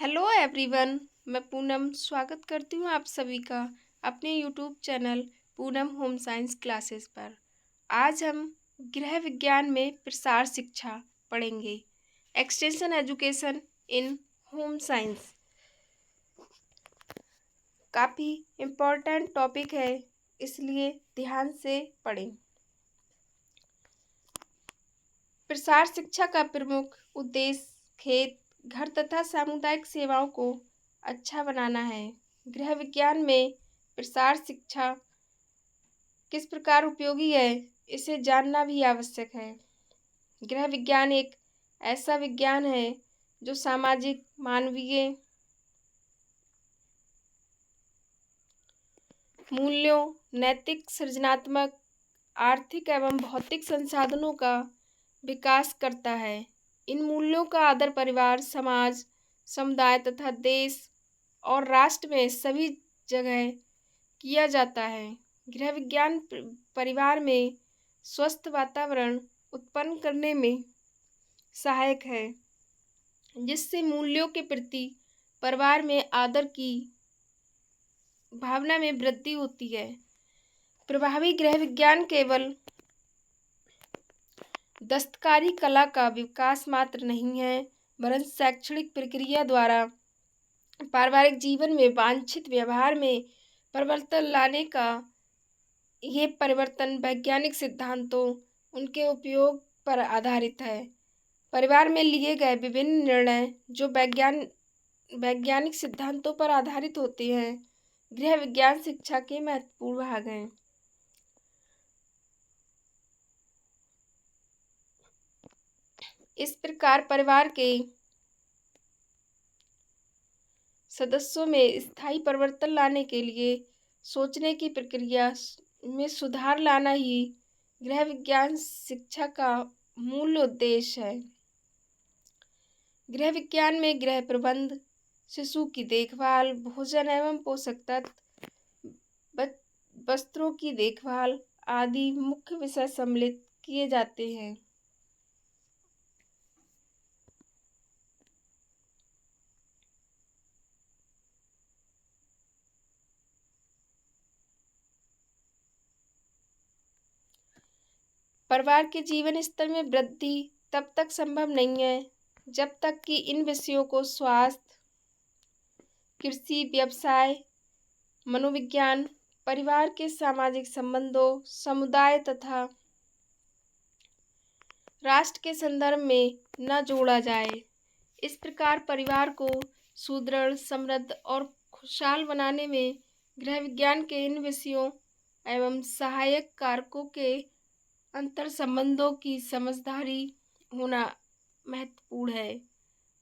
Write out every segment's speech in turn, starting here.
Hello everyone. मैं पूनम स्वागत करती हूँ आप सभी का अपने YouTube channel Poonam home science classes पर। आज हम गृह विज्ञान में प्रसार शिक्षा पढ़ेंगे। Extension education in home science काफ़ी इम्पोर्टेंट टॉपिक है, इसलिए ध्यान से पढ़ें। प्रसार शिक्षा का प्रमुख उद्देश्य खेत, घर तथा सामुदायिक सेवाओं को अच्छा बनाना है। गृह विज्ञान में प्रसार शिक्षा किस प्रकार उपयोगी है, इसे जानना भी आवश्यक है। गृह विज्ञान एक ऐसा विज्ञान है जो सामाजिक, मानवीय मूल्यों, नैतिक, सृजनात्मक, आर्थिक एवं भौतिक संसाधनों का विकास करता है। इन मूल्यों का आदर परिवार, समाज, समुदाय तथा देश और राष्ट्र में सभी जगह किया जाता है। गृह विज्ञान परिवार में स्वस्थ वातावरण उत्पन्न करने में सहायक है, जिससे मूल्यों के प्रति परिवार में आदर की भावना में वृद्धि होती है। प्रभावी गृह विज्ञान केवल दस्तकारी कला का विकास मात्र नहीं है, वरन शैक्षणिक प्रक्रिया द्वारा पारिवारिक जीवन में वांछित व्यवहार में परिवर्तन लाने का ये परिवर्तन वैज्ञानिक सिद्धांतों, उनके उपयोग पर आधारित है। परिवार में लिए गए विभिन्न निर्णय जो वैज्ञानिक सिद्धांतों पर आधारित होते हैं, गृह विज्ञान शिक्षा के महत्वपूर्ण भाग हैं। इस प्रकार परिवार के सदस्यों में स्थायी परिवर्तन लाने के लिए सोचने की प्रक्रिया में सुधार लाना ही गृह विज्ञान शिक्षा का मूल उद्देश्य है। गृह विज्ञान में गृह प्रबंध, शिशु की देखभाल, भोजन एवं पोषक तत्व, वस्त्रों की देखभाल आदि मुख्य विषय सम्मिलित किए जाते हैं। परिवार के जीवन स्तर में वृद्धि तब तक संभव नहीं है जब तक कि इन विषयों को स्वास्थ्य, कृषि, व्यवसाय, मनोविज्ञान, परिवार के सामाजिक संबंधों, समुदाय तथा राष्ट्र के संदर्भ में न जोड़ा जाए। इस प्रकार परिवार को सुदृढ़, समृद्ध और खुशहाल बनाने में गृह विज्ञान के इन विषयों एवं सहायक कारकों के अंतर संबंधों की समझदारी होना महत्वपूर्ण है।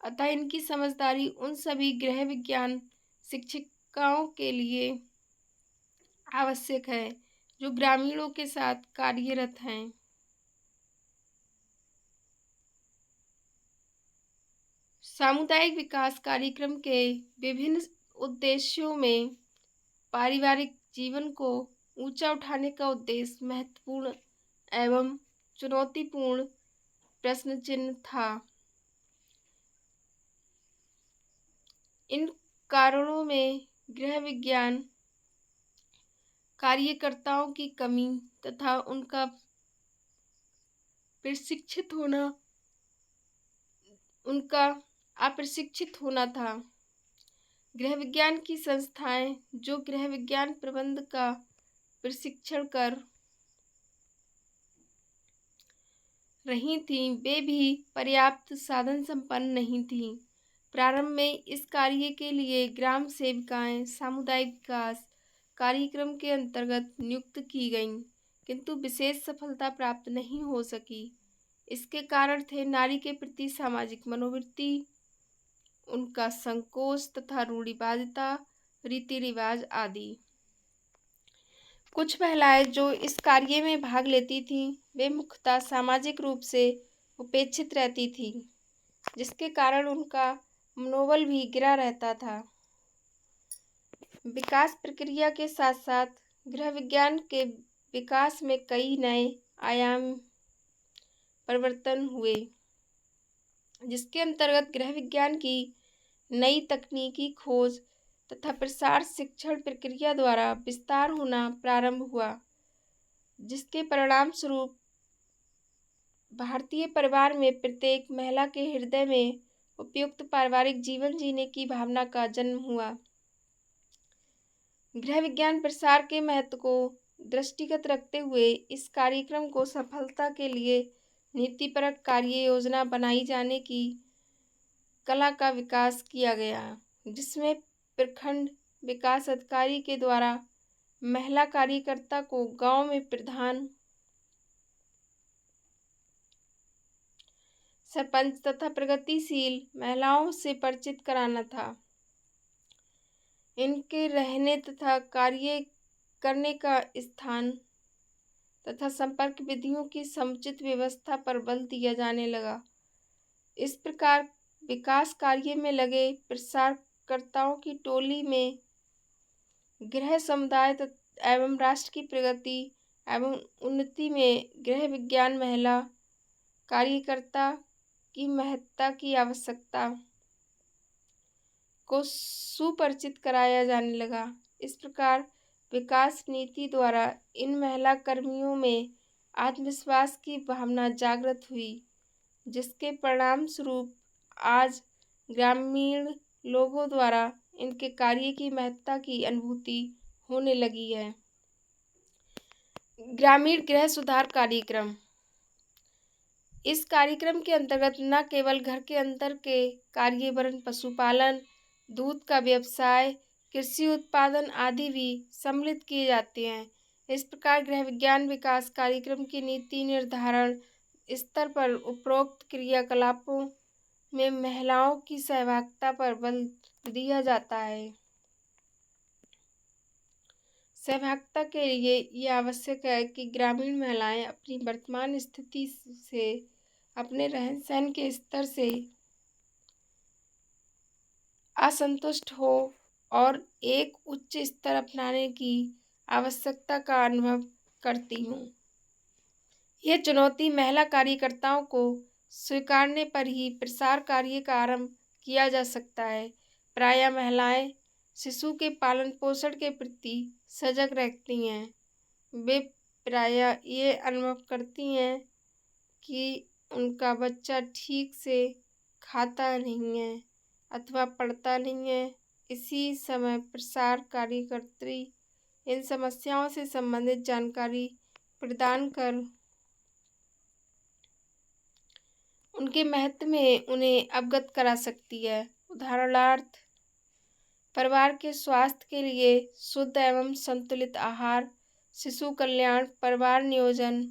अतः इनकी समझदारी उन सभी गृह विज्ञान शिक्षिकाओं के लिए आवश्यक है जो ग्रामीणों के साथ कार्यरत हैं। सामुदायिक विकास कार्यक्रम के विभिन्न उद्देश्यों में पारिवारिक जीवन को ऊंचा उठाने का उद्देश्य महत्वपूर्ण एवं चुनौतीपूर्ण प्रश्न चिन्ह था। इन कारणों में गृह विज्ञान कार्यकर्ताओं की कमी तथा उनका उनका अप्रशिक्षित होना था। गृह विज्ञान की संस्थाएं जो गृह विज्ञान प्रबंध का प्रशिक्षण कर रही थीं, वे भी पर्याप्त साधन संपन्न नहीं थीं। प्रारंभ में इस कार्य के लिए ग्राम सेविकाएं सामुदायिक विकास कार्यक्रम के अंतर्गत नियुक्त की गईं, किंतु विशेष सफलता प्राप्त नहीं हो सकी। इसके कारण थे नारी के प्रति सामाजिक मनोवृत्ति, उनका संकोच तथा रूढ़िवादिता, रीति रिवाज आदि। कुछ महिलाएं जो इस कार्य में भाग लेती थीं, वे मुख्यतः सामाजिक रूप से उपेक्षित रहती थीं, जिसके कारण उनका मनोबल भी गिरा रहता था। विकास प्रक्रिया के साथ साथ गृह विज्ञान के विकास में कई नए आयाम परिवर्तन हुए, जिसके अंतर्गत गृह विज्ञान की नई तकनीकी खोज तथा प्रसार शिक्षण प्रक्रिया द्वारा विस्तार होना प्रारंभ हुआ, जिसके परिणाम स्वरूप भारतीय परिवार में प्रत्येक महिला के हृदय में उपयुक्त पारिवारिक जीवन जीने की भावना का जन्म हुआ। गृह विज्ञान प्रसार के महत्व को दृष्टिगत रखते हुए इस कार्यक्रम को सफलता के लिए नीतिपरक कार्य योजना बनाई जाने की कला का विकास किया गया, जिसमें प्रखंड विकास अधिकारी के द्वारा महिला कार्यकर्ता को गांव में प्रधान, सरपंच तथा प्रगतिशील महिलाओं से परिचित कराना था। इनके रहने तथा कार्य करने का स्थान तथा संपर्क विधियों की समुचित व्यवस्था पर बल दिया जाने लगा। इस प्रकार विकास कार्य में लगे प्रसारकर्ताओं की टोली में गृह समुदाय एवं राष्ट्र की प्रगति एवं उन्नति में गृह विज्ञान महिला कार्यकर्ता की महत्ता की आवश्यकता को सुपरिचित कराया जाने लगा। इस प्रकार विकास नीति द्वारा इन महिला कर्मियों में आत्मविश्वास की भावना जागृत हुई, जिसके परिणाम स्वरूप आज ग्रामीण लोगों द्वारा इनके कार्य की महत्ता की अनुभूति होने लगी है। ग्रामीण गृह सुधार कार्यक्रम। इस कार्यक्रम के अंतर्गत न केवल घर के अंदर के कार्य वरन पशुपालन, दूध का व्यवसाय, कृषि उत्पादन आदि भी सम्मिलित किए जाते हैं। इस प्रकार गृह विज्ञान विकास कार्यक्रम की नीति निर्धारण स्तर पर उपरोक्त क्रियाकलापों में महिलाओं की सहभागिता पर बल दिया जाता है। सहभागिता के लिए यह आवश्यक है कि ग्रामीण महिलाएं अपनी वर्तमान स्थिति से, अपने रहन सहन के स्तर से असंतुष्ट हो और एक उच्च स्तर अपनाने की आवश्यकता का अनुभव करती हूँ। यह चुनौती महिला कार्यकर्ताओं को स्वीकारने पर ही प्रसार कार्य का आरंभ किया जा सकता है। प्रायः महिलाएं शिशु के पालन पोषण के प्रति सजग रहती हैं। वे प्रायः ये अनुभव करती हैं कि उनका बच्चा ठीक से खाता नहीं है अथवा पढ़ता नहीं है। इसी समय प्रसार कार्यकर्त्री इन समस्याओं से संबंधित जानकारी प्रदान कर उनके महत्व में उन्हें अवगत करा सकती है। उदाहरणार्थ, परिवार के स्वास्थ्य के लिए शुद्ध एवं संतुलित आहार, शिशु कल्याण, परिवार नियोजन,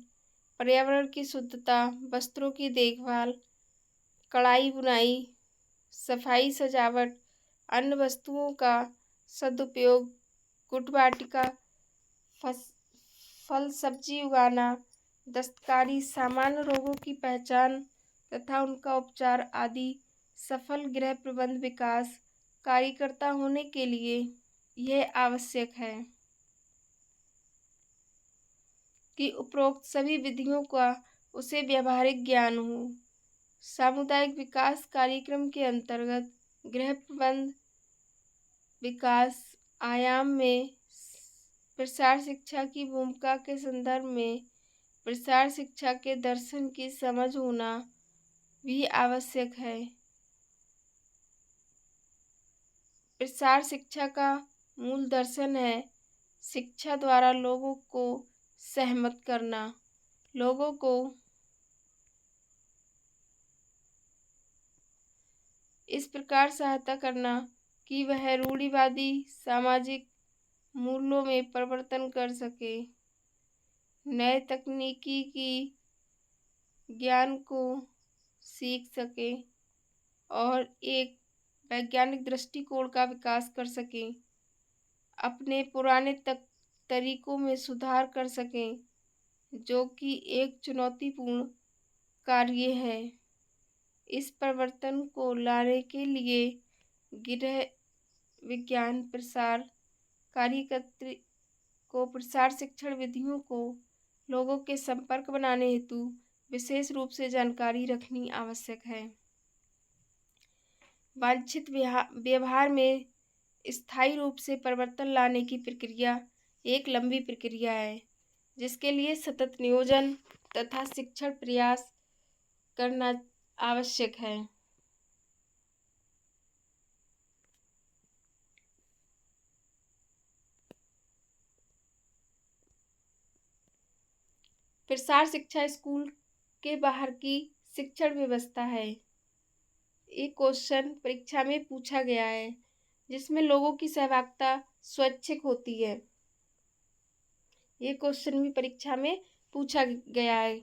पर्यावरण की शुद्धता, वस्त्रों की देखभाल, कढ़ाई बुनाई, सफाई सजावट, अन्य वस्तुओं का सदुपयोग, कुट वाटिका, फल सब्जी उगाना, दस्तकारी, सामान्य रोगों की पहचान तथा उनका उपचार आदि सफल गृह प्रबंध विकास कार्यकर्ता होने के लिए यह आवश्यक है कि उपरोक्त सभी विधियों का उसे व्यावहारिक ज्ञान हो। सामुदायिक विकास कार्यक्रम के अंतर्गत गृह प्रबंध विकास आयाम में प्रसार शिक्षा की भूमिका के संदर्भ में प्रसार शिक्षा के दर्शन की समझ होना भी आवश्यक है। प्रसार शिक्षा का मूल दर्शन है शिक्षा द्वारा लोगों को सहमत करना, लोगों को इस प्रकार सहायता करना कि वह रूढ़िवादी सामाजिक मूल्यों में परिवर्तन कर सके, नए तकनीकी की ज्ञान को सीख सके और एक वैज्ञानिक दृष्टिकोण का विकास कर सकें, अपने पुराने तरीकों में सुधार कर सकें, जो कि एक चुनौतीपूर्ण कार्य है। इस परिवर्तन को लाने के लिए गृह विज्ञान प्रसार कार्यकर्त्री को प्रसार शिक्षण विधियों को लोगों के संपर्क बनाने हेतु विशेष रूप से जानकारी रखनी आवश्यक है। वांछित व्यवहार में स्थायी रूप से परिवर्तन लाने की प्रक्रिया एक लंबी प्रक्रिया है, जिसके लिए सतत नियोजन तथा शिक्षण प्रयास करना आवश्यक है। प्रसार शिक्षा स्कूल के बाहर की शिक्षण व्यवस्था है। एक क्वेश्चन परीक्षा में पूछा गया है जिसमें लोगों की सहभागिता स्वैच्छिक होती है। ये क्वेश्चन भी परीक्षा में पूछा गया है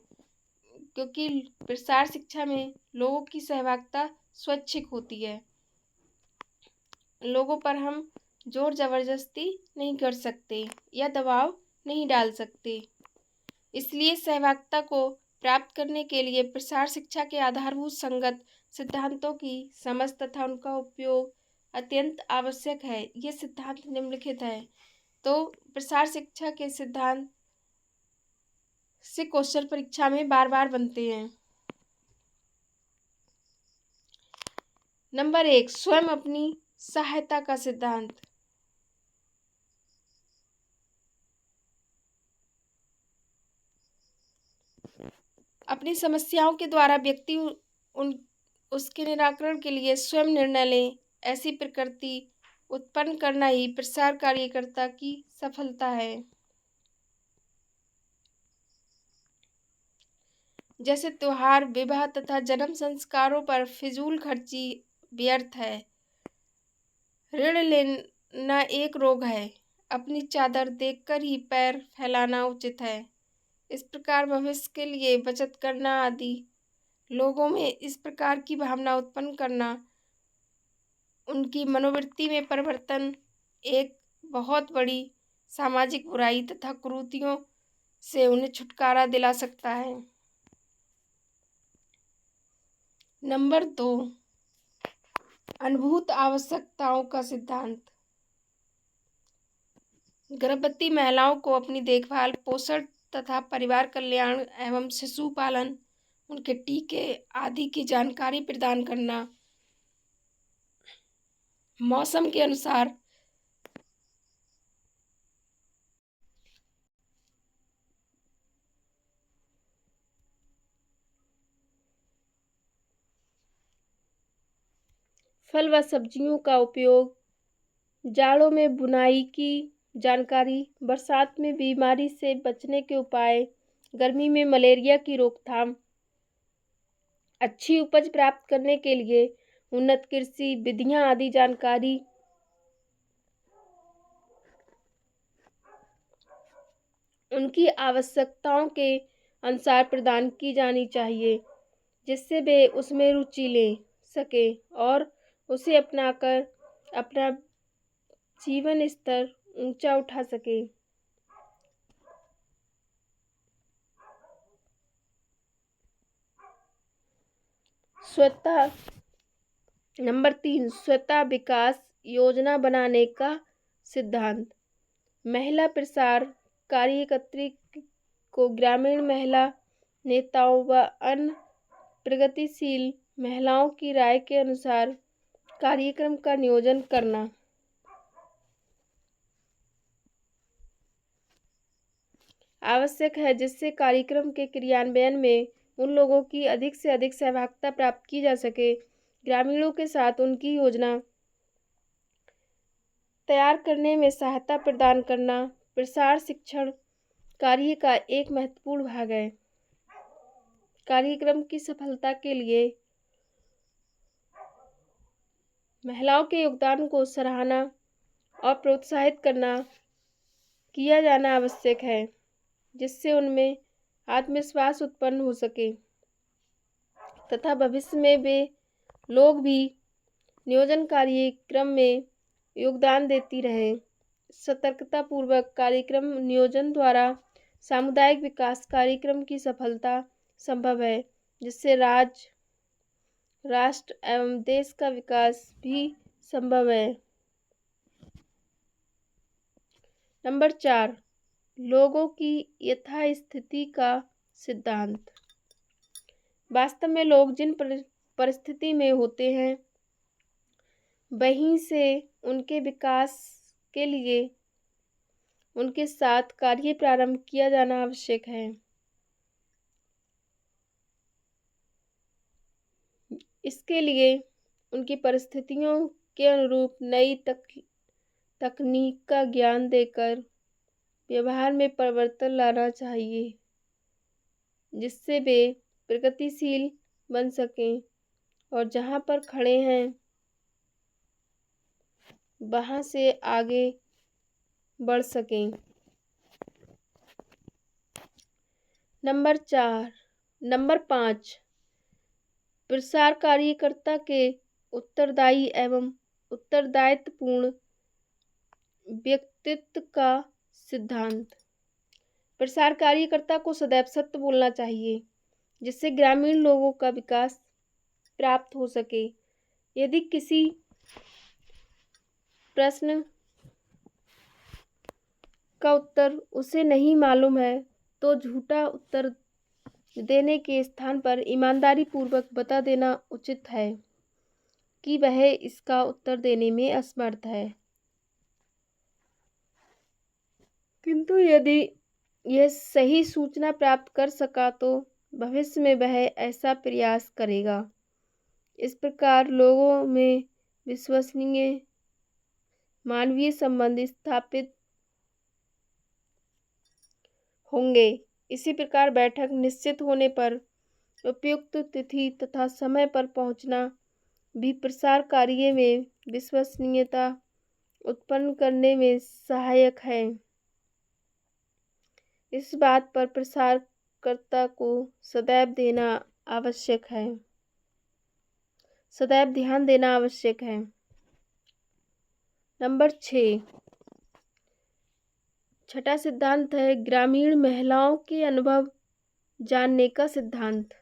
क्योंकि प्रसार शिक्षा में लोगों की सहभागिता स्वैच्छिक होती है। लोगों पर हम जोर जबरदस्ती नहीं कर सकते या दबाव नहीं डाल सकते। इसलिए सहभागिता को प्राप्त करने के लिए प्रसार शिक्षा के आधारभूत संगत सिद्धांतों की समझ तथा उनका उपयोग अत्यंत आवश्यक है। ये सिद्धांत निम्नलिखित है। तो प्रसार शिक्षा के सिद्धांत से क्वेश्चन परीक्षा में बार बार बनते हैं। नंबर 1, स्वयं अपनी सहायता का सिद्धांत। अपनी समस्याओं के द्वारा व्यक्ति उसके निराकरण के लिए स्वयं निर्णय ले, ऐसी प्रकृति उत्पन्न करना ही प्रसार कार्यकर्ता की सफलता है। जैसे त्योहार, विवाह तथा जन्म संस्कारों पर फिजूल खर्ची व्यर्थ है। ऋण लेना एक रोग है, अपनी चादर देखकर ही पैर फैलाना उचित है। इस प्रकार भविष्य के लिए बचत करना आदि लोगों में इस प्रकार की भावना उत्पन्न करना, उनकी मनोवृत्ति में परिवर्तन एक बहुत बड़ी सामाजिक बुराई तथा कुरीतियों से उन्हें छुटकारा दिला सकता है। नंबर 2, अनुभूत आवश्यकताओं का सिद्धांत। गर्भवती महिलाओं को अपनी देखभाल, पोषण तथा परिवार कल्याण एवं शिशु पालन, उनके टीके आदि की जानकारी प्रदान करना, मौसम के अनुसार फल व सब्जियों का उपयोग, जाड़ों में बुनाई की जानकारी, बरसात में बीमारी से बचने के उपाय, गर्मी में मलेरिया की रोकथाम, अच्छी उपज प्राप्त करने के लिए उन्नत कृषि विधियां आदि जानकारी उनकी आवश्यकताओं के अनुसार प्रदान की जानी चाहिए, जिससे वे उसमें रुचि ले सके और उसे अपनाकर अपना जीवन स्तर ऊंचा उठा सके। स्वतः नंबर 3, स्वतः विकास योजना बनाने का सिद्धांत। महिला प्रसार कार्यकर्त्री को ग्रामीण महिला नेताओं व अन्य प्रगतिशील महिलाओं की राय के अनुसार कार्यक्रम का नियोजन करना आवश्यक है, जिससे कार्यक्रम के क्रियान्वयन में उन लोगों की अधिक से अधिक सहभागिता प्राप्त की जा सके। ग्रामीणों के साथ उनकी योजना तैयार करने में सहायता प्रदान करना प्रसार शिक्षण कार्य का एक महत्वपूर्ण भाग है। कार्यक्रम की सफलता के लिए महिलाओं के योगदान को सराहना और प्रोत्साहित किया जाना आवश्यक है, जिससे उनमें आत्मविश्वास उत्पन्न हो सके तथा भविष्य में वे लोग भी नियोजन कार्यक्रम में योगदान देती रहे। सतर्कतापूर्वक कार्यक्रम नियोजन द्वारा सामुदायिक विकास कार्यक्रम की सफलता संभव है, जिससे राज्य, राष्ट्र एवं देश का विकास भी संभव है। नंबर 4, लोगों की यथास्थिति का सिद्धांत। वास्तव में लोग जिन परिस्थिति में होते हैं वहीं से उनके विकास के लिए उनके साथ कार्य प्रारंभ किया जाना आवश्यक है। इसके लिए उनकी परिस्थितियों के अनुरूप नई तकनीक का ज्ञान देकर व्यवहार में परिवर्तन लाना चाहिए, जिससे वे प्रगतिशील बन सकें और जहां पर खड़े हैं वहां से आगे बढ़ सकें। नंबर 5, प्रसार कार्यकर्ता के उत्तरदायी एवं उत्तरदायित्वपूर्ण व्यक्तित्व का सिद्धांत। प्रसार कार्यकर्ता को सदैव सत्य बोलना चाहिए, जिससे ग्रामीण लोगों का विकास प्राप्त हो सके। यदि किसी प्रश्न का उत्तर उसे नहीं मालूम है तो झूठा उत्तर देने के स्थान पर ईमानदारी पूर्वक बता देना उचित है कि वह इसका उत्तर देने में असमर्थ है। किंतु यदि यह सही सूचना प्राप्त कर सका तो भविष्य में वह ऐसा प्रयास करेगा। इस प्रकार लोगों में विश्वसनीय मानवीय संबंध स्थापित होंगे। इसी प्रकार बैठक निश्चित होने पर उपयुक्त तिथि तथा समय पर पहुंचना भी प्रसार कार्य में विश्वसनीयता उत्पन्न करने में सहायक है। इस बात पर प्रसारकर्ता को सदैव ध्यान देना आवश्यक है। नंबर 6, छठा सिद्धांत है ग्रामीण महिलाओं के अनुभव जानने का सिद्धांत।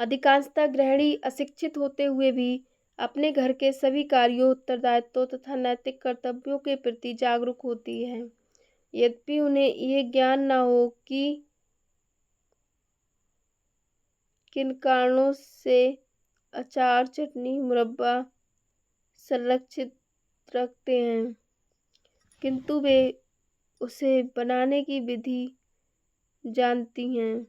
अधिकांशतः गृहिणी अशिक्षित होते हुए भी अपने घर के सभी कार्यों, उत्तरदायित्वों तथा नैतिक कर्तव्यों के प्रति जागरूक होती है। यद्यपि उन्हें यह ज्ञान न हो कि किन कारणों से अचार, चटनी, मुरब्बा संरक्षित रखते हैं, किंतु वे उसे बनाने की विधि जानती हैं।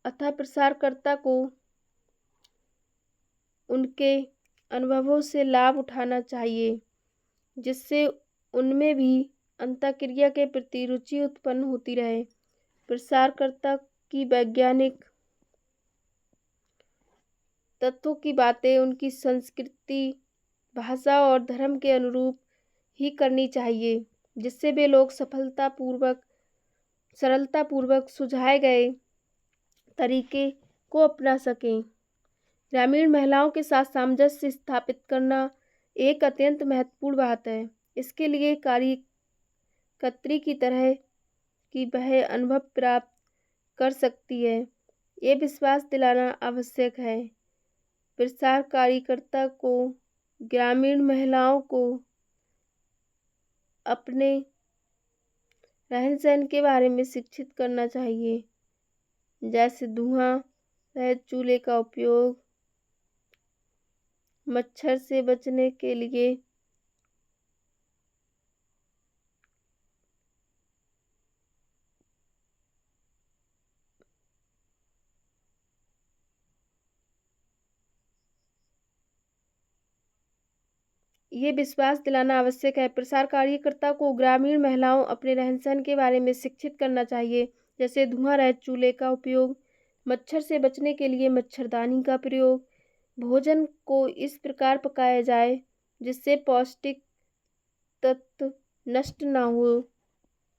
अतः प्रसारकर्ता को उनके अनुभवों से लाभ उठाना चाहिए, जिससे उनमें भी अंतःक्रिया के प्रति रुचि उत्पन्न होती रहे। प्रसारकर्ता की वैज्ञानिक तत्वों की बातें उनकी संस्कृति, भाषा और धर्म के अनुरूप ही करनी चाहिए, जिससे वे लोग सरलतापूर्वक सुझाए गए तरीके को अपना सकें। ग्रामीण महिलाओं के साथ सामंजस्य स्थापित करना एक अत्यंत महत्वपूर्ण बात है। इसके लिए कार्यकर्त्री की तरह की वह अनुभव प्राप्त कर सकती है, ये विश्वास दिलाना आवश्यक है। प्रसार कार्यकर्ता को ग्रामीण महिलाओं को अपने रहन सहन के बारे में शिक्षित करना चाहिए, जैसे धुआं रहित चूल्हे का उपयोग, मच्छर से बचने के लिए ये विश्वास दिलाना आवश्यक है। प्रसार कार्यकर्ता को ग्रामीण महिलाओं अपने रहन सहन के बारे में शिक्षित करना चाहिए, जैसे धुआं रहित चूल्हे का उपयोग, मच्छर से बचने के लिए मच्छरदानी का प्रयोग, भोजन को इस प्रकार पकाया जाए जिससे पौष्टिक तत्व नष्ट न हो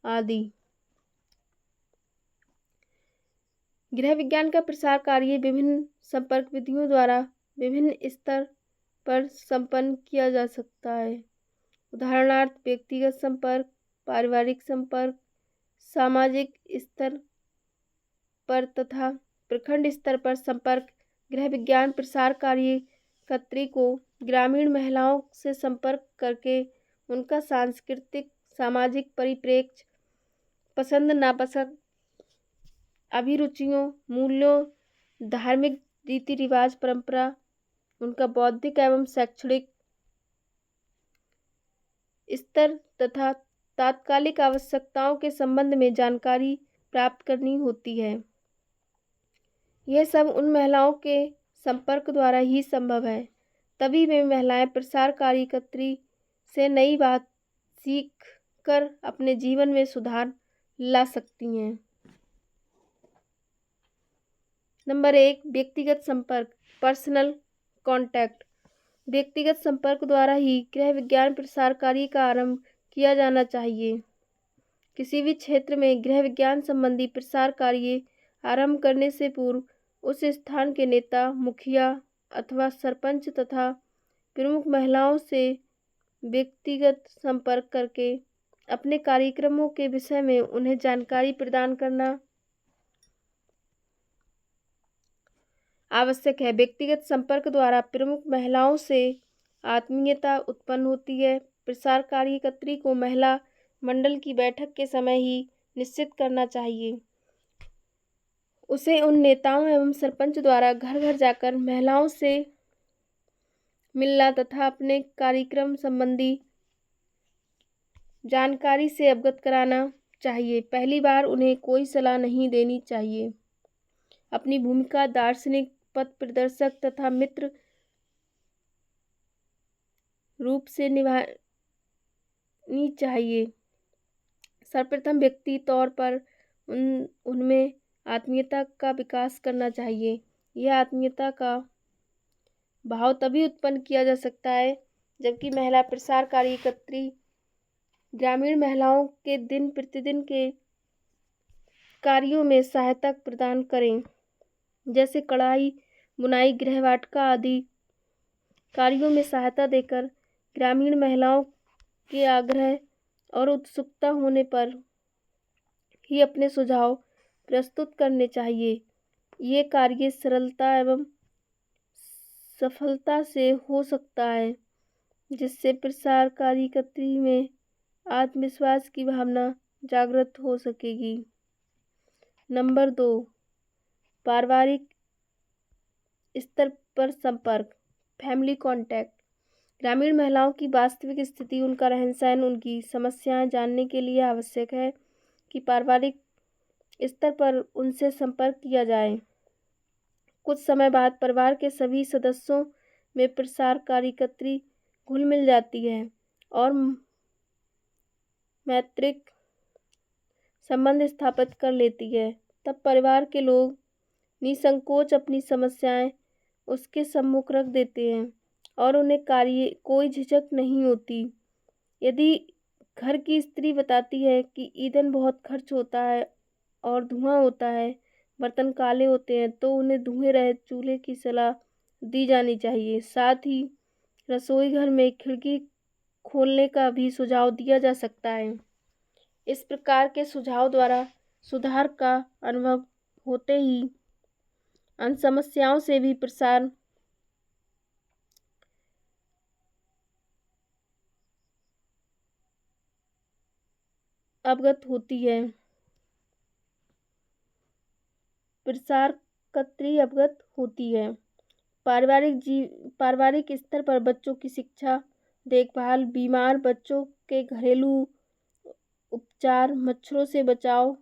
आदि। गृह विज्ञान का प्रसार कार्य विभिन्न संपर्क विधियों द्वारा विभिन्न स्तर पर संपन्न किया जा सकता है। उदाहरणार्थ व्यक्तिगत संपर्क, पारिवारिक संपर्क, सामाजिक स्तर पर तथा प्रखंड स्तर पर संपर्क। गृह विज्ञान प्रसार कार्यकर्त्री को ग्रामीण महिलाओं से संपर्क करके उनका सांस्कृतिक, सामाजिक परिप्रेक्ष्य, पसंद नापसंद, अभिरुचियों, मूल्यों, धार्मिक रीति रिवाज, परंपरा, उनका बौद्धिक एवं शैक्षणिक स्तर तथा तात्कालिक आवश्यकताओं के संबंध में जानकारी प्राप्त करनी होती है। यह सब उन महिलाओं के संपर्क द्वारा ही संभव है। तभी वे महिलाएं प्रसार कार्यकर्त्री से नई बात सीख कर अपने जीवन में सुधार ला सकती हैं। नंबर 1, व्यक्तिगत संपर्क, पर्सनल कांटेक्ट। व्यक्तिगत संपर्क द्वारा ही गृह विज्ञान प्रसार कार्य का आरंभ किया जाना चाहिए। किसी भी क्षेत्र में गृह विज्ञान संबंधी प्रसार कार्य आरंभ करने से पूर्व उस स्थान के नेता, मुखिया अथवा सरपंच तथा प्रमुख महिलाओं से व्यक्तिगत संपर्क करके अपने कार्यक्रमों के विषय में उन्हें जानकारी प्रदान करना आवश्यक है। व्यक्तिगत संपर्क द्वारा प्रमुख महिलाओं से आत्मीयता उत्पन्न होती है। प्रसार कार्यकर्त्री को महिला मंडल की बैठक के समय ही निश्चित करना चाहिए। उसे उन नेताओं एवं सरपंच द्वारा घर घर जाकर महिलाओं से मिलना तथा अपने कार्यक्रम संबंधी जानकारी से अवगत कराना चाहिए। पहली बार उन्हें कोई सलाह नहीं देनी चाहिए। अपनी भूमिका दार्शनिक, पथ प्रदर्शक तथा मित्र रूप से निभानी चाहिए। सर्वप्रथम व्यक्ति तौर पर उनमें आत्मीयता का विकास करना चाहिए। यह आत्मीयता का भाव तभी उत्पन्न किया जा सकता है जबकि महिला प्रसार कार्यकर्त्री ग्रामीण महिलाओं के दिन प्रतिदिन के कार्यों में सहायता प्रदान करें, जैसे कढ़ाई, बुनाई, गृहवाटिका आदि कार्यों में सहायता देकर ग्रामीण महिलाओं के आग्रह और उत्सुकता होने पर ही अपने सुझाव प्रस्तुत करने चाहिए। ये कार्य सरलता एवं सफलता से हो सकता है, जिससे प्रसार कार्यकर्त्री में आत्मविश्वास की भावना जागृत हो सकेगी। नंबर 2, पारिवारिक स्तर पर संपर्क, फैमिली कांटेक्ट। ग्रामीण महिलाओं की वास्तविक स्थिति, उनका रहन सहन, उनकी समस्याएं जानने के लिए आवश्यक है कि पारिवारिक स्तर पर उनसे संपर्क किया जाए। कुछ समय बाद परिवार के सभी सदस्यों में प्रसार कार्यकर्त्री घुल मिल जाती है और मैत्रिक संबंध स्थापित कर लेती है। तब परिवार के लोग निसंकोच अपनी समस्याएं उसके सम्मुख रख देते हैं और उन्हें कोई झिझक नहीं होती। यदि घर की स्त्री बताती है कि ईंधन बहुत खर्च होता है और धुआं होता है, बर्तन काले होते हैं, तो उन्हें धुएं रहित चूल्हे की सलाह दी जानी चाहिए। साथ ही रसोई घर में खिड़की खोलने का भी सुझाव दिया जा सकता है। इस प्रकार के सुझाव द्वारा सुधार का अनुभव होते ही अन्य समस्याओं से भी प्रसार अवगत होती है। पारिवारिक स्तर पर बच्चों की शिक्षा, देखभाल, बीमार बच्चों के घरेलू उपचार, मच्छरों से बचाव,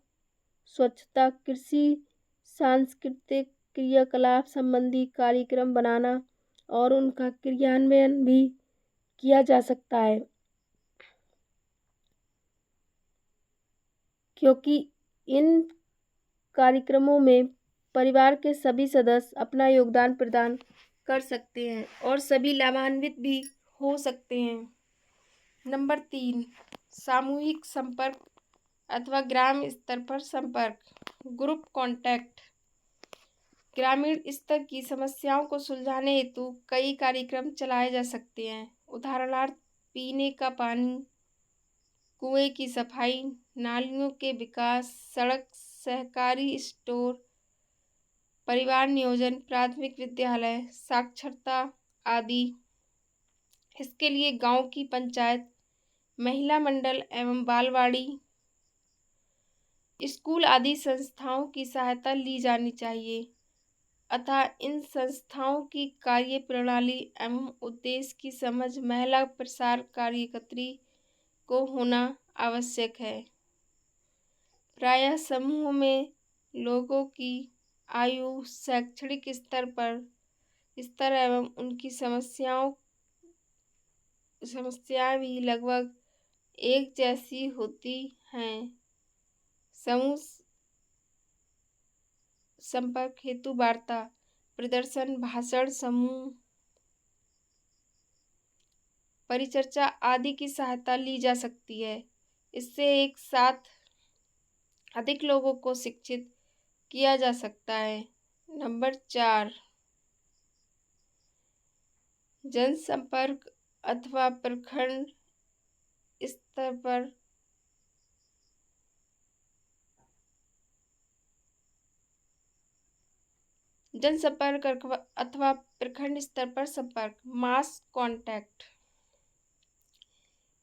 स्वच्छता, कृषि, सांस्कृतिक क्रियाकलाप संबंधी कार्यक्रम बनाना और उनका क्रियान्वयन भी किया जा सकता है, क्योंकि इन कार्यक्रमों में परिवार के सभी सदस्य अपना योगदान प्रदान कर सकते हैं और सभी लाभान्वित भी हो सकते हैं। नंबर 3, सामूहिक संपर्क अथवा ग्राम स्तर पर संपर्क, ग्रुप कांटेक्ट। ग्रामीण स्तर की समस्याओं को सुलझाने हेतु कई कार्यक्रम चलाए जा सकते हैं। उदाहरणार्थ पीने का पानी, कुएं की सफाई, नालियों के विकास, सड़क, सहकारी स्टोर, परिवार नियोजन, प्राथमिक विद्यालय, साक्षरता आदि। इसके लिए गांव की पंचायत, महिला मंडल एवं बालवाड़ी, स्कूल आदि संस्थाओं की सहायता ली जानी चाहिए। अतः इन संस्थाओं की कार्यप्रणाली एवं उद्देश्य की समझ महिला प्रसार कार्यकर्त्री को होना आवश्यक है। प्रायः समूह में लोगों की आयु, शैक्षणिक स्तर एवं उनकी समस्याएं भी लगभग एक जैसी होती हैं। समूह संपर्क हेतु वार्ता, प्रदर्शन, भाषण, समूह परिचर्चा आदि की सहायता ली जा सकती है। इससे एक साथ अधिक लोगों को शिक्षित किया जा सकता है। नंबर 4, जनसंपर्क अथवा प्रखंड स्तर पर संपर्क, मास कांटेक्ट।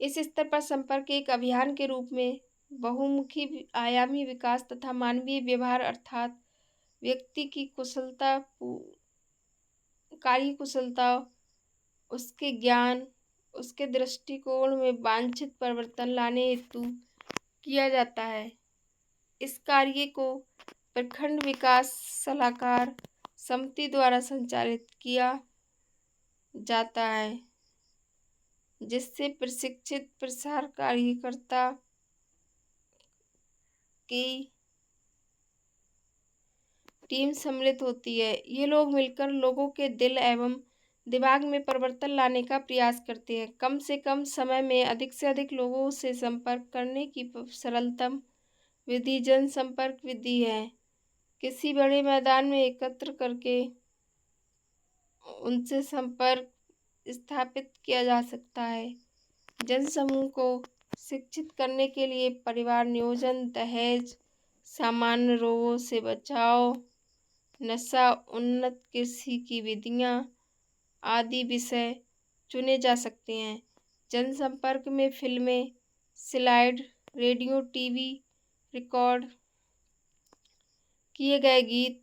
इस स्तर पर संपर्क एक अभियान के रूप में बहुमुखी आयामी विकास तथा मानवीय व्यवहार अर्थात व्यक्ति की कार्यकुशलता, उसके ज्ञान, उसके दृष्टिकोण में वांछित परिवर्तन लाने हेतु किया जाता है। इस कार्य को प्रखंड विकास सलाहकार समिति द्वारा संचालित किया जाता है, जिससे प्रशिक्षित प्रसार कार्यकर्ता की टीम सम्मिलित होती है। ये लोग मिलकर लोगों के दिल एवं दिमाग में परिवर्तन लाने का प्रयास करते हैं। कम से कम समय में अधिक से अधिक लोगों से संपर्क करने की सरलतम विधि जनसंपर्क विधि है। किसी बड़े मैदान में एकत्र करके उनसे संपर्क स्थापित किया जा सकता है। जनसमूह को शिक्षित करने के लिए परिवार नियोजन, दहेज, सामान्य रोगों से बचाव, नशा, उन्नत कृषि की विधियां आदि विषय चुने जा सकते हैं। जनसंपर्क में फिल्में, स्लाइड, रेडियो, टीवी, रिकॉर्ड किए गए गीत,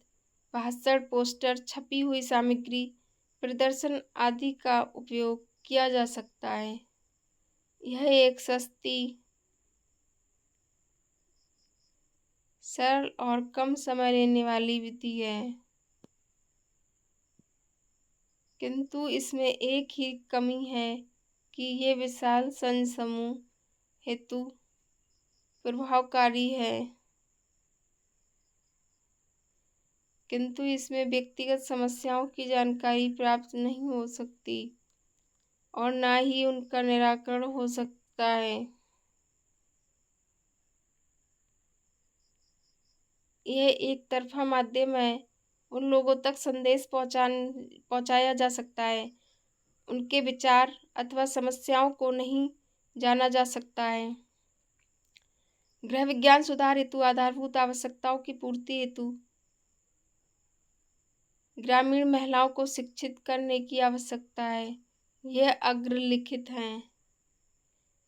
भाषण, पोस्टर, छपी हुई सामग्री, प्रदर्शन आदि का उपयोग किया जा सकता है। यह एक सस्ती, सरल और कम समय लेने वाली विधि है, किंतु इसमें एक ही कमी है कि ये विशाल जनसमूह हेतु प्रभावकारी है, किंतु इसमें व्यक्तिगत समस्याओं की जानकारी प्राप्त नहीं हो सकती और ना ही उनका निराकरण हो सकता है। यह एक तरफा माध्यम है। उन लोगों तक संदेश पहुंचाया जा सकता है, उनके विचार अथवा समस्याओं को नहीं जाना जा सकता है। गृह विज्ञान सुधार हेतु आधारभूत आवश्यकताओं की पूर्ति हेतु ग्रामीण महिलाओं को शिक्षित करने की आवश्यकता है। यह अग्रलिखित हैं।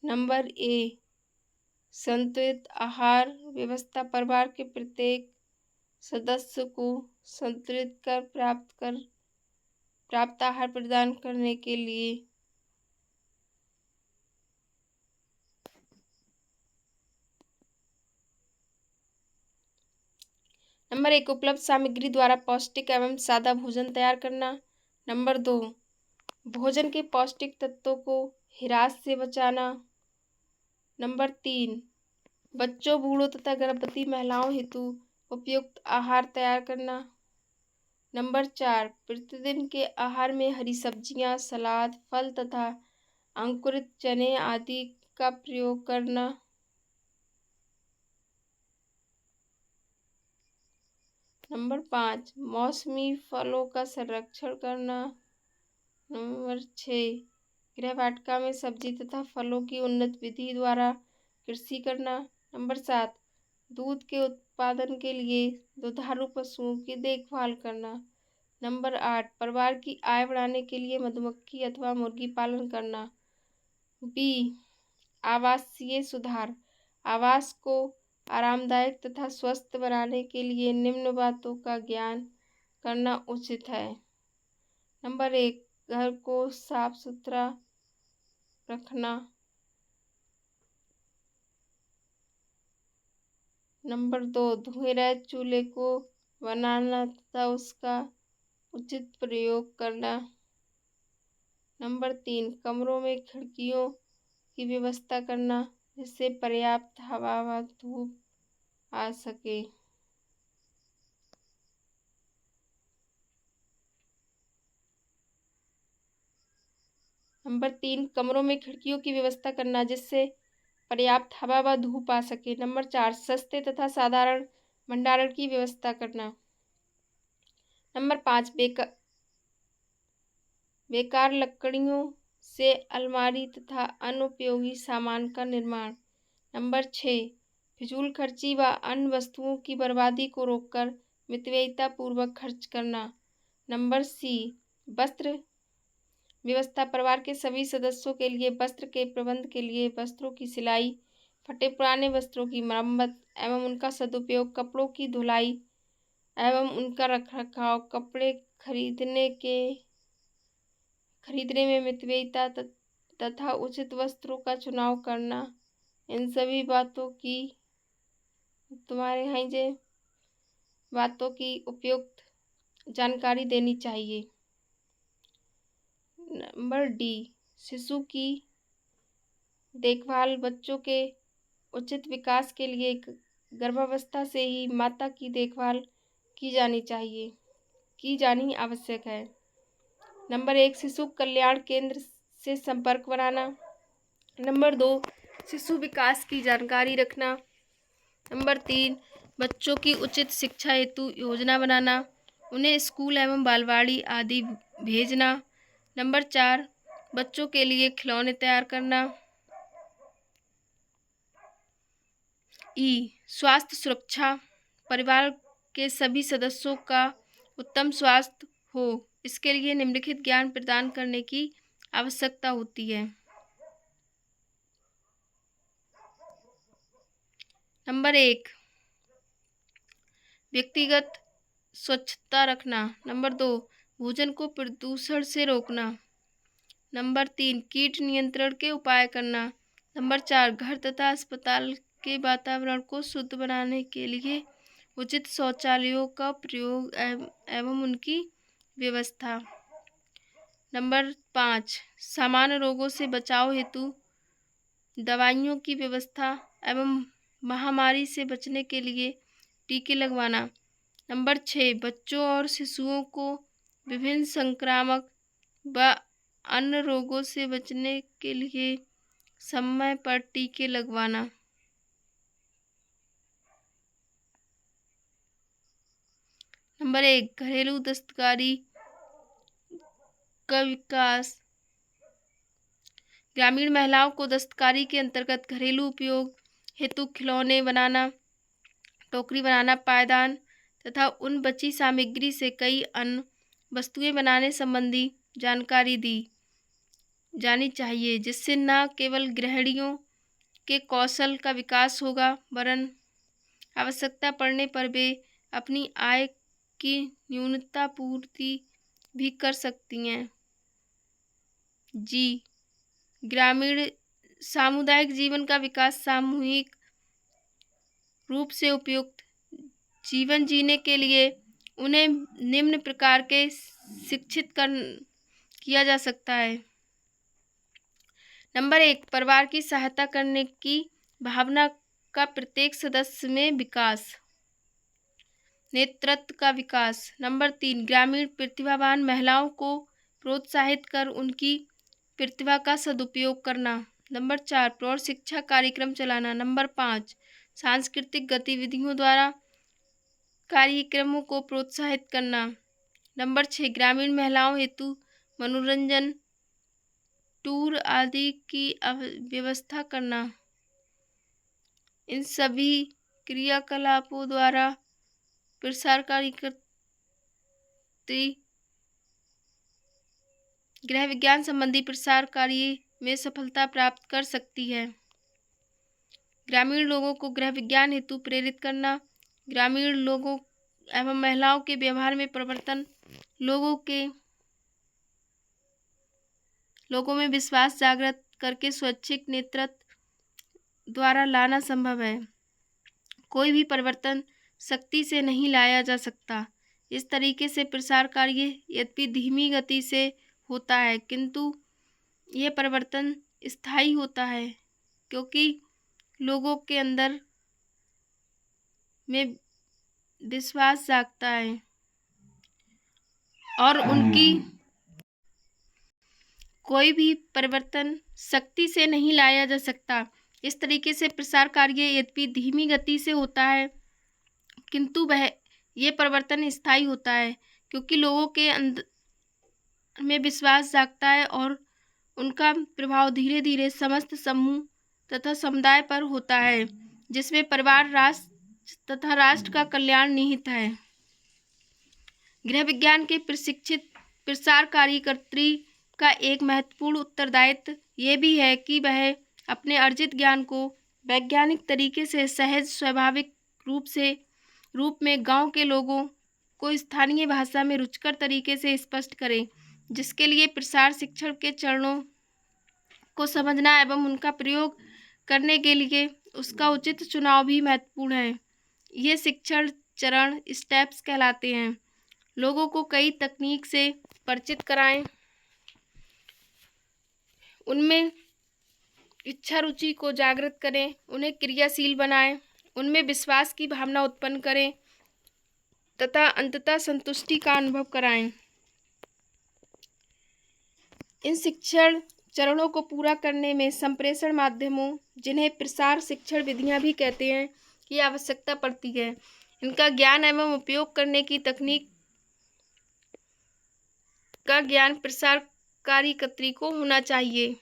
नंबर ए, संतुलित आहार व्यवस्था परिवार के प्रत्येक सदस्य को संतुलित कर प्राप्त आहार प्रदान करने के लिए नंबर 1, उपलब्ध सामग्री द्वारा पौष्टिक एवं सादा भोजन तैयार करना। नंबर 2, भोजन के पौष्टिक तत्वों को ह्रास से बचाना। नंबर 3, बच्चों, बूढ़ों तथा गर्भवती महिलाओं हेतु उपयुक्त आहार तैयार करना। नंबर 4, प्रतिदिन के आहार में हरी सब्जियां, सलाद, फल तथा अंकुरित चने आदि का प्रयोग करना। नंबर 5, मौसमी फलों का संरक्षण करना। नंबर 6, गृहवाटिका में सब्जी तथा फलों की उन्नत विधि द्वारा कृषि करना। नंबर 7, दूध के उत्पादन के लिए दुधारू पशुओं की देखभाल करना। नंबर 8, परिवार की आय बढ़ाने के लिए मधुमक्खी अथवा मुर्गी पालन करना। बी, आवासीय सुधार, आवास को आरामदायक तथा स्वस्थ बनाने के लिए निम्न बातों का ज्ञान करना उचित है। नंबर 1, घर को साफ सुथरा रखना। नंबर 2, धुएं रहित चूल्हे को बनाना तथा उसका उचित प्रयोग करना। नंबर 3, कमरों में खिड़कियों की व्यवस्था करना जिससे पर्याप्त हवा व धूप आ सके। नंबर 3, कमरों में खिड़कियों की व्यवस्था करना जिससे पर्याप्त हवा व धूप आ सके। नंबर 4, सस्ते तथा साधारण भंडारण की व्यवस्था करना। नंबर 5, बेकार लकड़ियों से अलमारी तथा अनुपयोगी सामान का निर्माण। नंबर 6, फिजूल खर्ची व अन्य वस्तुओं की बर्बादी को रोककर मितव्ययिता पूर्वक खर्च करना। नंबर सी, वस्त्र व्यवस्था, परिवार के सभी सदस्यों के लिए वस्त्र के प्रबंध के लिए वस्त्रों की सिलाई, फटे पुराने वस्त्रों की मरम्मत एवं उनका सदुपयोग, कपड़ों की धुलाई एवं उनका रखरखाव, कपड़े खरीदने में मितव्ययिता तथा उचित वस्त्रों का चुनाव करना। इन सभी बातों की उपयुक्त जानकारी देनी चाहिए। नंबर डी, शिशु की देखभाल, बच्चों के उचित विकास के लिए गर्भावस्था से ही माता की देखभाल की जानी आवश्यक है। नंबर 1, शिशु कल्याण केंद्र से संपर्क बनाना। नंबर 2, शिशु विकास की जानकारी रखना। नंबर 3, बच्चों की उचित शिक्षा हेतु योजना बनाना, उन्हें स्कूल एवं बालवाड़ी आदि भेजना। नंबर 4, बच्चों के लिए खिलौने तैयार करना। स्वास्थ्य सुरक्षा, परिवार के सभी सदस्यों का उत्तम स्वास्थ्य हो, इसके लिए निम्नलिखित ज्ञान प्रदान करने की आवश्यकता होती है। नंबर 1, व्यक्तिगत स्वच्छता रखना। नंबर 2, भोजन को प्रदूषण से रोकना। नंबर 3, कीट नियंत्रण के उपाय करना। नंबर 4, घर तथा अस्पताल के वातावरण को शुद्ध बनाने के लिए उचित शौचालयों का प्रयोग एवं उनकी व्यवस्था। नंबर 5, सामान्य रोगों से बचाव हेतु दवाइयों की व्यवस्था एवं महामारी से बचने के लिए टीके लगवाना। नंबर 6, बच्चों और शिशुओं को विभिन्न संक्रामक व अन्य रोगों से बचने के लिए समय पर टीके लगवाना। नंबर 1, घरेलू दस्तकारी का विकास, ग्रामीण महिलाओं को दस्तकारी के अंतर्गत घरेलू उपयोग हेतु खिलौने बनाना, टोकरी बनाना, पायदान तथा उन बची सामग्री से कई अन्य वस्तुएं बनाने संबंधी जानकारी दी जानी चाहिए, जिससे न केवल गृहिणियों के कौशल का विकास होगा वरन आवश्यकता पड़ने पर वे अपनी आय की न्यूनतम पूर्ति भी कर सकती हैं। जी, ग्रामीण सामुदायिक जीवन का विकास सामूहिक रूप से उपयुक्त जीवन जीने के लिए उन्हें निम्न प्रकार के शिक्षित किया जा सकता है। नंबर 1, परिवार की सहायता करने की भावना का प्रत्येक सदस्य में विकास, नेतृत्व का विकास। नंबर 3, ग्रामीण प्रतिभावान महिलाओं को प्रोत्साहित कर उनकी प्रतिभा का सदुपयोग करना। नंबर 4, प्रौढ़ शिक्षा कार्यक्रम चलाना। नंबर 5, सांस्कृतिक गतिविधियों द्वारा कार्यक्रमों को प्रोत्साहित करना। नंबर 6, ग्रामीण महिलाओं हेतु मनोरंजन टूर आदि की व्यवस्था करना। इन सभी क्रियाकलापों द्वारा प्रसार कार्यक्रम गृह विज्ञान संबंधी प्रसार कार्य में सफलता प्राप्त कर सकती है। ग्रामीण लोगों को गृह विज्ञान हेतु प्रेरित करना, ग्रामीण लोगों एवं महिलाओं के व्यवहार में परिवर्तन, लोगों में विश्वास जागृत करके स्वैच्छिक नेतृत्व द्वारा लाना संभव है। कोई भी परिवर्तन शक्ति से नहीं लाया जा सकता। इस तरीके से प्रसार कार्य यद्यपि धीमी गति से होता है, किंतु यह परिवर्तन स्थायी होता है, क्योंकि लोगों के अंदर में विश्वास जागता है और उनकी कोई भी परिवर्तन शक्ति से नहीं लाया जा सकता। इस तरीके से प्रसार कार्य यद्यपि धीमी गति से होता है, किंतु यह परिवर्तन स्थायी होता है, क्योंकि लोगों के अंदर में विश्वास जागता है और उनका प्रभाव धीरे धीरे समस्त समूह तथा समुदाय पर होता है, जिसमें परिवार, राष्ट्र तथा राष्ट्र का कल्याण निहित है। गृह विज्ञान के प्रशिक्षित प्रसार कार्यकर्त्री का एक महत्वपूर्ण उत्तरदायित्व यह भी है कि वह अपने अर्जित ज्ञान को वैज्ञानिक तरीके से सहज स्वाभाविक रूप में गांव के लोगों को स्थानीय भाषा में रुचिकर तरीके से स्पष्ट करें, जिसके लिए प्रसार शिक्षण के चरणों को समझना एवं उनका प्रयोग करने के लिए उसका उचित चुनाव भी महत्वपूर्ण है। ये शिक्षण चरण स्टेप्स कहलाते हैं। लोगों को कई तकनीक से परिचित कराएं, उनमें इच्छा रुचि को जागृत करें, उन्हें क्रियाशील बनाएं, उनमें विश्वास की भावना उत्पन्न करें तथा अंततः संतुष्टि का अनुभव कराएं। इन शिक्षण चरणों को पूरा करने में संप्रेषण माध्यमों, जिन्हें प्रसार शिक्षण विधियां भी कहते हैं, की आवश्यकता पड़ती है। इनका ज्ञान एवं उपयोग करने की तकनीक का ज्ञान प्रसार कार्यकर्त्री को होना चाहिए।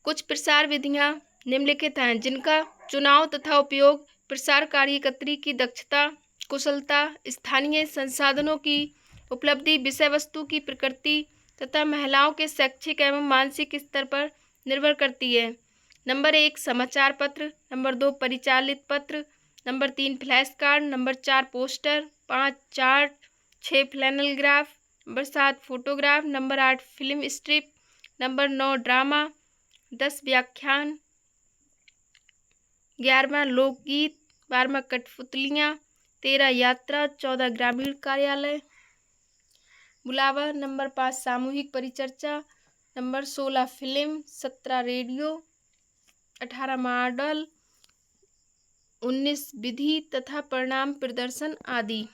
कुछ प्रसार विधियां निम्नलिखित हैं, जिनका चुनाव तथा उपयोग प्रसार कार्यकर्त्री की दक्षता, कुशलता, स्थानीय संसाधनों की उपलब्धि, विषय वस्तु की प्रकृति तथा महिलाओं के शैक्षिक एवं मानसिक स्तर पर निर्भर करती है। नंबर 1 समाचार पत्र, नंबर 2 परिचालित पत्र, number 3 flash card, number 4 poster, 5 chart, 6 flannel graph, number 7 photograph, number 8 film strip, number 9 drama, 10 व्याख्यान, 11वां लोकगीत, 12वां कठपुतलियाँ, 13 यात्रा, 14 ग्रामीण कार्यालय बुलावा, नंबर 5 सामूहिक परिचर्चा, नंबर 16 फिल्म, 17 रेडियो, 18 मॉडल, 19 विधि तथा परिणाम प्रदर्शन आदि।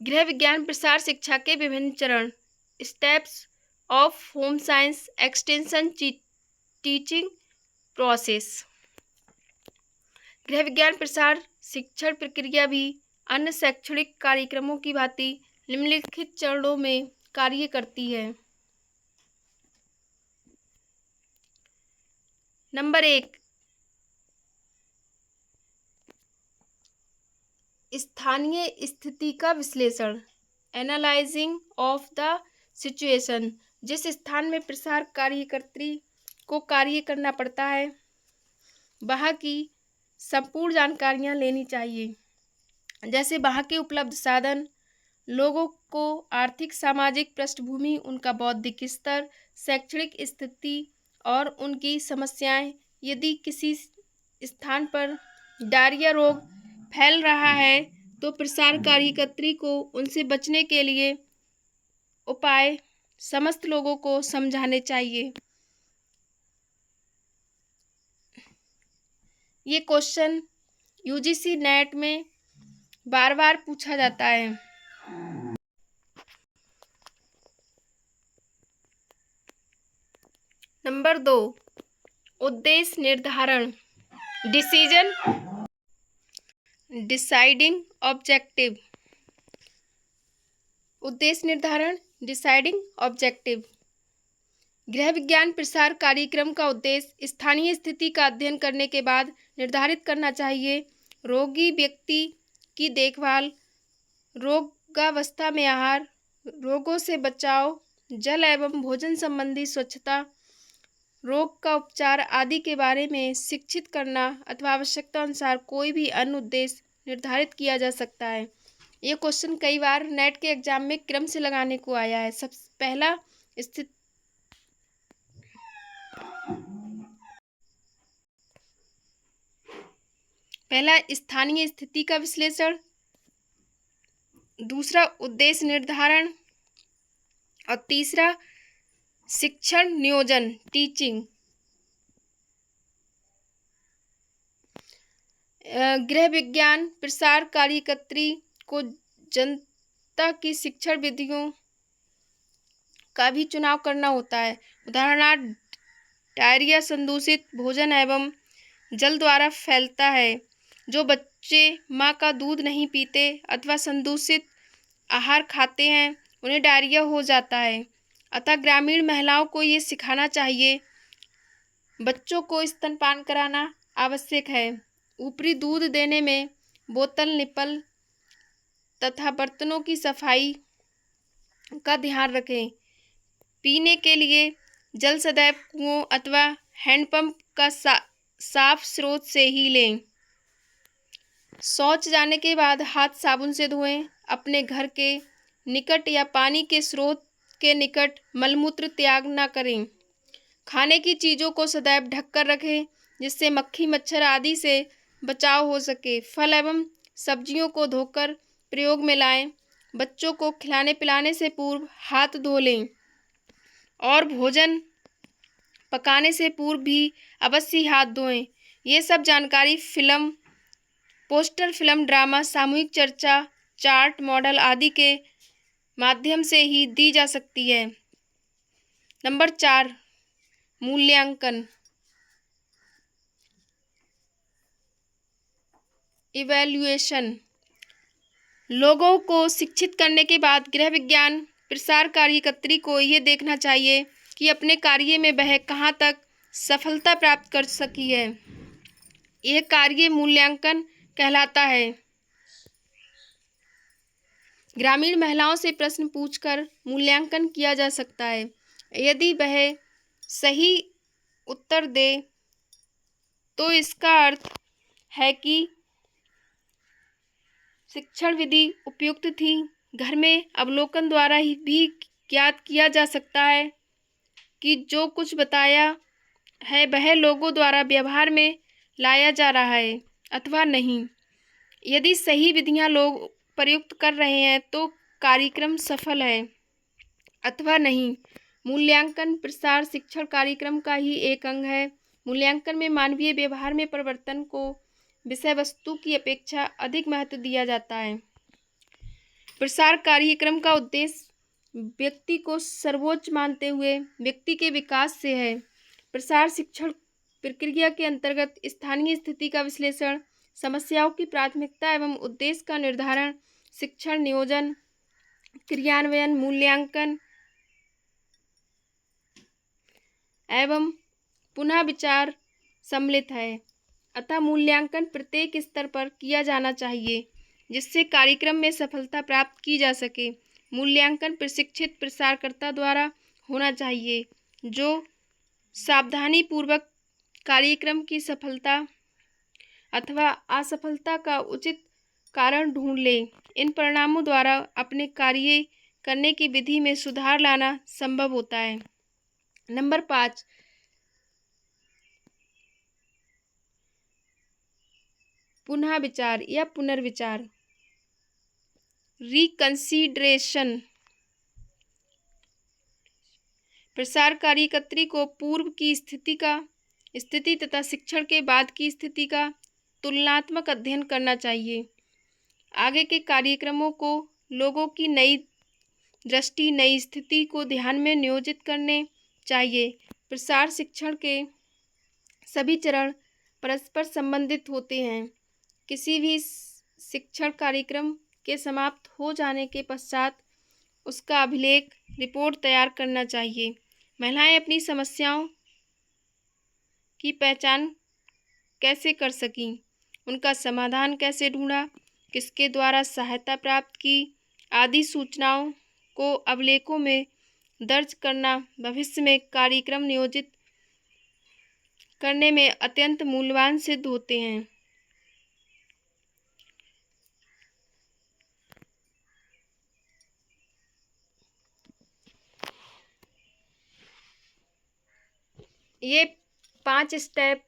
गृह विज्ञान प्रसार शिक्षा के विभिन्न चरण, steps of home science extension teaching process. गृह विज्ञान प्रसार शिक्षण प्रक्रिया भी अन्य शैक्षणिक कार्यक्रमों की भांति निम्नलिखित चरणों में कार्य करती है। नंबर 1 स्थानीय स्थिति का विश्लेषण, एनालाइजिंग ऑफ द सिचुएशन। जिस स्थान में प्रसार कार्यकर्त्री को कार्य करना पड़ता है, वहाँ की संपूर्ण जानकारियाँ लेनी चाहिए, जैसे वहाँ के उपलब्ध साधन, लोगों को आर्थिक सामाजिक पृष्ठभूमि, उनका बौद्धिक स्तर, शैक्षणिक स्थिति और उनकी समस्याएं। यदि किसी स्थान पर डायरिया रोग फैल रहा है तो प्रसार कार्यकर्त्री को उनसे बचने के लिए उपाय समस्त लोगों को समझाने चाहिए। ये क्वेश्चन यूजीसी नेट में बार बार पूछा जाता है। नंबर 2 उद्देश्य निर्धारण, डिसाइडिंग ऑब्जेक्टिव। उद्देश्य निर्धारण, डिसाइडिंग ऑब्जेक्टिव। गृह विज्ञान प्रसार कार्यक्रम का उद्देश्य स्थानीय स्थिति का अध्ययन करने के बाद निर्धारित करना चाहिए। रोगी व्यक्ति की देखभाल, रोगावस्था में आहार, रोगों से बचाव, जल एवं भोजन संबंधी स्वच्छता, रोग का उपचार आदि के बारे में शिक्षित करना अथवा आवश्यकता अनुसार कोई भी अन्य उद्देश्य निर्धारित किया जा सकता है। ये क्वेश्चन कई बार नेट के एग्जाम में क्रम से लगाने को आया है। सबसे पहला स्थानीय स्थिति का विश्लेषण, दूसरा उद्देश्य निर्धारण और तीसरा शिक्षण नियोजन टीचिंग। गृह विज्ञान प्रसार कार्यकर्त्री को जनता की शिक्षण विधियों का भी चुनाव करना होता है। उदाहरणार्थ डायरिया संदूषित भोजन एवं जल द्वारा फैलता है। जो बच्चे माँ का दूध नहीं पीते अथवा संदूषित आहार खाते हैं उन्हें डायरिया हो जाता है। अतः ग्रामीण महिलाओं को ये सिखाना चाहिए। बच्चों को स्तनपान कराना आवश्यक है। ऊपरी दूध देने में बोतल, निप्पल तथा बर्तनों की सफाई का ध्यान रखें। पीने के लिए जल सदैव कुओं अथवा हैंडपंप का साफ स्रोत से ही लें। शौच जाने के बाद हाथ साबुन से धोएं। अपने घर के निकट या पानी के स्रोत के निकट मलमूत्र त्याग न करें। खाने की चीज़ों को सदैव ढककर रखें जिससे मक्खी मच्छर आदि से बचाव हो सके। फल एवं सब्जियों को धोकर प्रयोग में लाएं। बच्चों को खिलाने पिलाने से पूर्व हाथ धो लें और भोजन पकाने से पूर्व भी अवश्य हाथ धोएं। ये सब जानकारी फिल्म, पोस्टर, फिल्म, ड्रामा, सामूहिक चर्चा, चार्ट, मॉडल आदि के माध्यम से ही दी जा सकती है। नंबर 4, मूल्यांकन इवैल्यूएशन। लोगों को शिक्षित करने के बाद गृह विज्ञान प्रसार कार्यकर्त्री को ये देखना चाहिए कि अपने कार्य में वह कहाँ तक सफलता प्राप्त कर सकी है। यह कार्य मूल्यांकन कहलाता है। ग्रामीण महिलाओं से प्रश्न पूछकर मूल्यांकन किया जा सकता है। यदि वह सही उत्तर दे तो इसका अर्थ है कि शिक्षण विधि उपयुक्त थी। घर में अवलोकन द्वारा ही भी ज्ञात किया जा सकता है कि जो कुछ बताया है वह लोगों द्वारा व्यवहार में लाया जा रहा है अथवा नहीं। यदि सही विधियां लोग प्रयुक्त कर रहे हैं तो कार्यक्रम सफल है अथवा नहीं। मूल्यांकन प्रसार शिक्षण कार्यक्रम का ही एक अंग है। मूल्यांकन में मानवीय व्यवहार में परिवर्तन को विषय वस्तु की अपेक्षा अधिक महत्व दिया जाता है। प्रसार कार्यक्रम का उद्देश्य व्यक्ति को सर्वोच्च मानते हुए व्यक्ति के विकास से है। प्रसार शिक्षण प्रक्रिया के अंतर्गत स्थानीय स्थिति का विश्लेषण, समस्याओं की प्राथमिकता एवं उद्देश्य का निर्धारण, शिक्षण नियोजन, क्रियान्वयन, मूल्यांकन एवं पुनः विचार सम्मिलित है। अतः मूल्यांकन प्रत्येक स्तर पर किया जाना चाहिए जिससे कार्यक्रम में सफलता प्राप्त की जा सके। मूल्यांकन प्रशिक्षित प्रसारकर्ता द्वारा होना चाहिए जो सावधानीपूर्वक कार्यक्रम की सफलता अथवा असफलता का उचित कारण ढूंढ ले। इन परिणामों द्वारा अपने कार्य करने की विधि में सुधार लाना संभव होता है। नंबर 5, पुनः विचार या पुनर्विचार रिकंसीडरेशन। प्रसार कार्यकर्त्री को पूर्व की स्थिति तथा शिक्षण के बाद की स्थिति का तुलनात्मक अध्ययन करना चाहिए। आगे के कार्यक्रमों को लोगों की नई दृष्टि, नई स्थिति को ध्यान में नियोजित करने चाहिए। प्रसार शिक्षण के सभी चरण परस्पर संबंधित होते हैं। किसी भी शिक्षण कार्यक्रम के समाप्त हो जाने के पश्चात उसका अभिलेख रिपोर्ट तैयार करना चाहिए। महिलाएं अपनी समस्याओं की पहचान कैसे कर सकीं, उनका समाधान कैसे ढूंढा, किसके द्वारा सहायता प्राप्त की आदि सूचनाओं को अभिलेखों में दर्ज करना भविष्य में कार्यक्रम नियोजित करने में अत्यंत मूल्यवान सिद्ध होते हैं। ये 5 स्टेप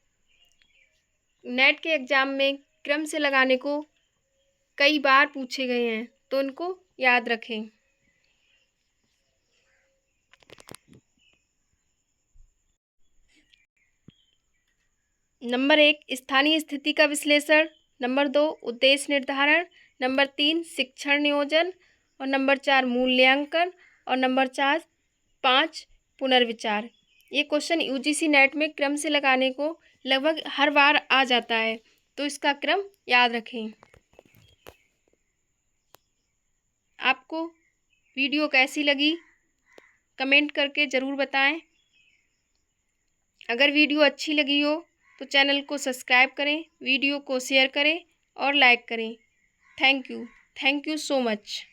नेट के एग्ज़ाम में क्रम से लगाने को कई बार पूछे गए हैं, तो उनको याद रखें। नंबर 1 स्थानीय स्थिति का विश्लेषण, नंबर 2 उद्देश्य निर्धारण, नंबर 3 शिक्षण नियोजन और नंबर 4 मूल्यांकन और नंबर 5 पुनर्विचार। ये क्वेश्चन यूजीसी नेट में क्रम से लगाने को लगभग हर बार आ जाता है, तो इसका क्रम याद रखें। आपको वीडियो कैसी लगी कमेंट करके ज़रूर बताएं। अगर वीडियो अच्छी लगी हो तो चैनल को सब्सक्राइब करें, वीडियो को शेयर करें और लाइक करें। Thank you so much.